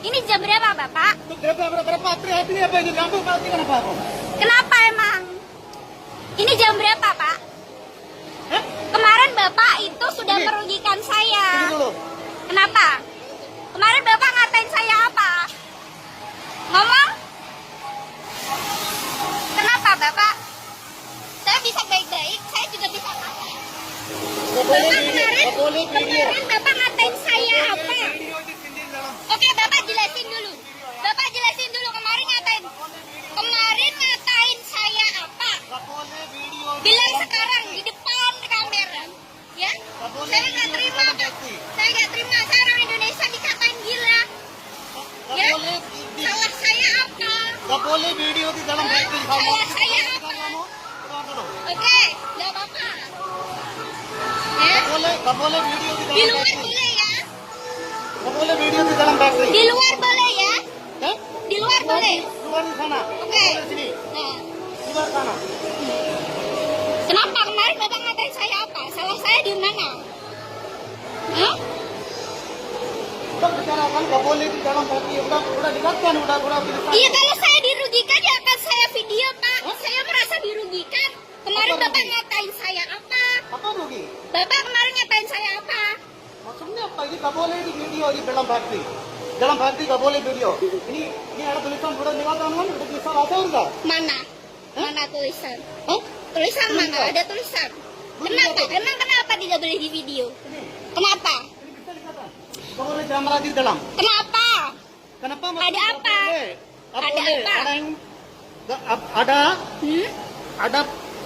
Ini jam berapa, Bapak? Berapa? Hati apa ini? Lampu mati kenapa? Kenapa emang? Ini jam berapa, Pak? Hah? Kemarin Bapak itu sudah Ini. merugikan saya. Tunggu dulu. Kenapa? Kemarin Bapak ngatain saya apa? Ngomong? Kenapa, Bapak? Saya bisa baik-baik, saya juga bisa ngatain. Kemarin Bapak ngatain saya apa? Oke, Bapak jelasin dulu. Bapak jelasin dulu kemarin ngatain. Kemarin ngatain saya apa? Bilang sekarang di depan kamera. Ya? Saya nggak terima, Pak. Saya nggak terima. Saya orang Indonesia dikatain gila. Ya? Salah saya apa? Gak boleh video di dalam factory. Salah saya apa? Oke, nggak apa-apa. Ya? Gak boleh video di Di dalam luar factory. boleh ya? Gak boleh video di dalam factory. Di luar boleh ya? Hah? Di luar boleh. Luar di sana. Oke. Luar sini. Nah, Luar sana. kenapa kemarin Bapak ngatain saya apa? Salah saya di mana? Hah? Udah bicarakan gak boleh di dalam factory. Udah dikatakan, udah Iya, kalau saya dirugikan ya akan saya video, Pak. Saya merasa dirugikan. Kemarin Apa Bapak rugi? ngatain saya apa? Apa rugi? Bapak kemarin ngatain saya apa? Maksudnya apa? Ini gak boleh di video di dalam factory. Dalam factory gak boleh video. Ini ada tulisan udah dikatakan kan? Udah tulisan apa enggak? Mana? Mana tulisan? Hah? Tulisan mana? Tulisan. Ada tulisan. Belum Kenapa? ada. Emang kenapa tidak boleh di video? Ini. Kenapa? Ini bisa dikatakan. Gak boleh kamera di dalam. Kenapa? Kenapa? Ada apa? Ada apa? Ada yang ada Hmm? ada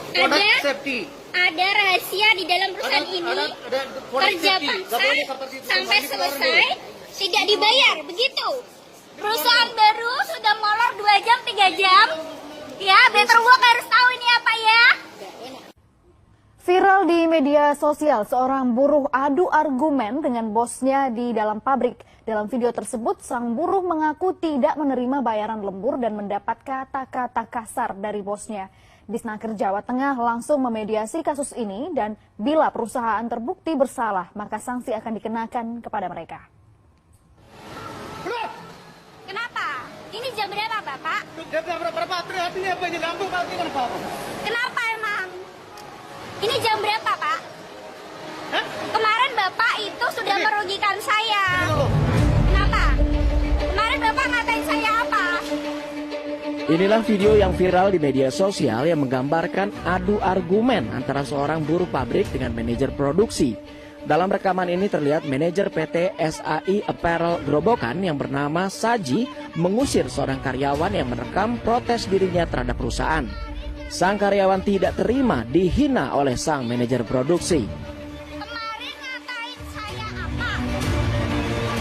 produk Ada? safety. Ada rahasia di dalam perusahaan ini. Ada produk Kerja safety. Gak paksa boleh seperti itu. sampai Nanti keluar selesai dulu. tidak dibayar, begitu. Perusahaan baru sudah molor 2 jam 3 jam. Ya, Better Work harus tahu ini apa ya. Viral di media sosial, seorang buruh adu argumen dengan bosnya di dalam pabrik. Dalam video tersebut, sang buruh mengaku tidak menerima bayaran lembur dan mendapat kata-kata kasar dari bosnya. Disnaker Jawa Tengah langsung memediasi kasus ini dan bila perusahaan terbukti bersalah, maka sanksi akan dikenakan kepada mereka. Kenapa? Ini jam berapa, Bapak? Berapa? Hati apa ini? Lampu mati kenapa? Kenapa emang? Ini jam berapa, Pak? Hah? Kemarin Bapak itu sudah Ini. merugikan saya. Tunggu dulu. Kenapa? Kemarin Bapak ngatain saya apa? Inilah video yang viral di media sosial yang menggambarkan adu argumen antara seorang buruh pabrik dengan manajer produksi. Dalam rekaman ini terlihat manajer PT SAI Apparel Grobogan yang bernama Saji mengusir seorang karyawan yang merekam protes dirinya terhadap perusahaan. Sang karyawan tidak terima dihina oleh sang manajer produksi. Kemarin ngatain saya apa?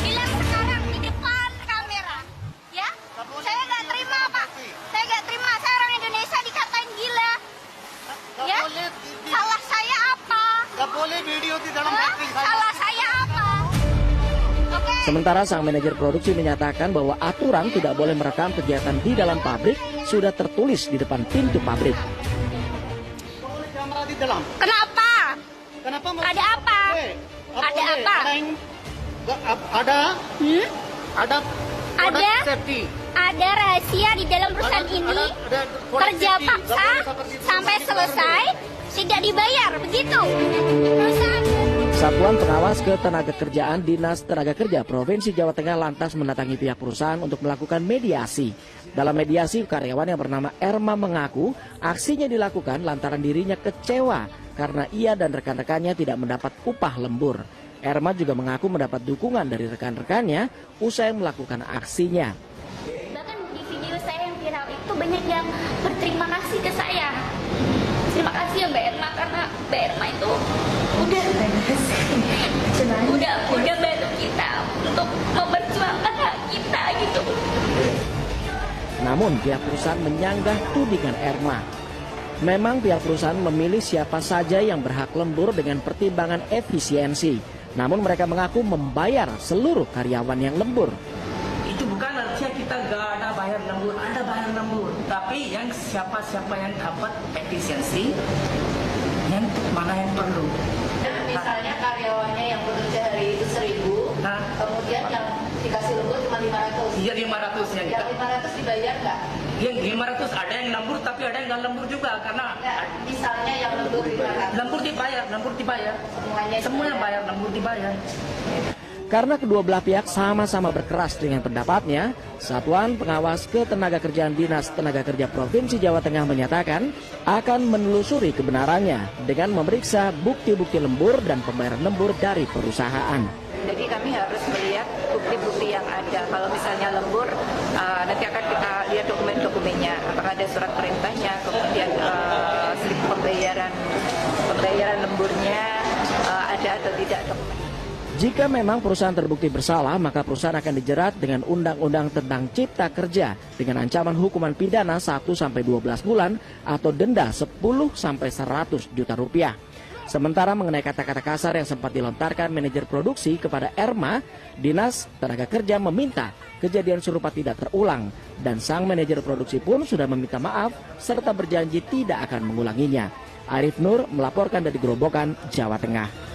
Bilang sekarang di depan kamera. Ya? Saya nggak terima, Pak. Saya nggak terima. Saya orang Indonesia dikatain gila. Gak Ya? boleh Salah saya apa? gak boleh video di dalam Hah? factory. Salah saya apa? Oke. Sementara sang manajer produksi menyatakan bahwa aturan tidak boleh merekam kegiatan di dalam pabrik sudah tertulis di depan pintu pabrik. Gak boleh kamera di dalam. Kenapa? Kenapa? Ada apa? Ada apa? Ada Hmm? ada produk Ada? safety. Ada rahasia di dalam perusahaan ini. Ada produk Kerja safety. paksa Gak boleh seperti itu. sampai Nanti keluar selesai tidak dibayar, begitu. Perusahaan Satuan Pengawas Ketenagakerjaan Dinas Tenaga Kerja Provinsi Jawa Tengah lantas mendatangi pihak perusahaan untuk melakukan mediasi. Dalam mediasi, karyawan yang bernama Erma mengaku aksinya dilakukan lantaran dirinya kecewa karena ia dan rekan-rekannya tidak mendapat upah lembur. Erma juga mengaku mendapat dukungan dari rekan-rekannya usai melakukan aksinya. Bahkan di video saya yang viral itu banyak yang berterima kasih ke saya. Terima kasih ya Mbak Erma, karena Mbak Erma itu udah bantu kita untuk memperjuangkan hak kita gitu. Namun pihak perusahaan menyanggah tudingan Erma. Memang pihak perusahaan memilih siapa saja yang berhak lembur dengan pertimbangan efisiensi. Namun mereka mengaku membayar seluruh karyawan yang lembur. Itu bukan artinya kita gak ada bayar lembur, ada bayar lembur. Tapi yang siapa-siapa yang dapat efisiensi, yang mana yang perlu. Misalnya karyawannya yang bekerja hari itu 1.000, Nah. kemudian yang dikasih lembur cuma 500. dibayar nggak? Yang 500 ada yang lembur tapi ada yang nggak lembur juga karena Misalnya yang lembur 500. lembur dibayar. Semuanya bayar, lembur dibayar. Karena kedua belah pihak sama-sama berkeras dengan pendapatnya, Satuan Pengawas Ketenagakerjaan Dinas Tenaga Kerja Provinsi Jawa Tengah menyatakan akan menelusuri kebenarannya dengan memeriksa bukti-bukti lembur dan pembayaran lembur dari perusahaan. Jadi kami harus melihat bukti-bukti yang ada. Kalau misalnya lembur, nanti akan kita lihat dokumen-dokumennya. Apakah ada surat perintahnya, kemudian slip pembayaran lemburnya ada atau tidak dokumen. Jika memang perusahaan terbukti bersalah, maka perusahaan akan dijerat dengan Undang-Undang tentang Cipta Kerja dengan ancaman hukuman pidana 1-12 bulan atau denda 10-100 juta rupiah. Sementara mengenai kata-kata kasar yang sempat dilontarkan manajer produksi kepada Erma, Dinas Tenaga Kerja meminta kejadian serupa tidak terulang dan sang manajer produksi pun sudah meminta maaf serta berjanji tidak akan mengulanginya. Arif Nur melaporkan dari Gerobokan, Jawa Tengah.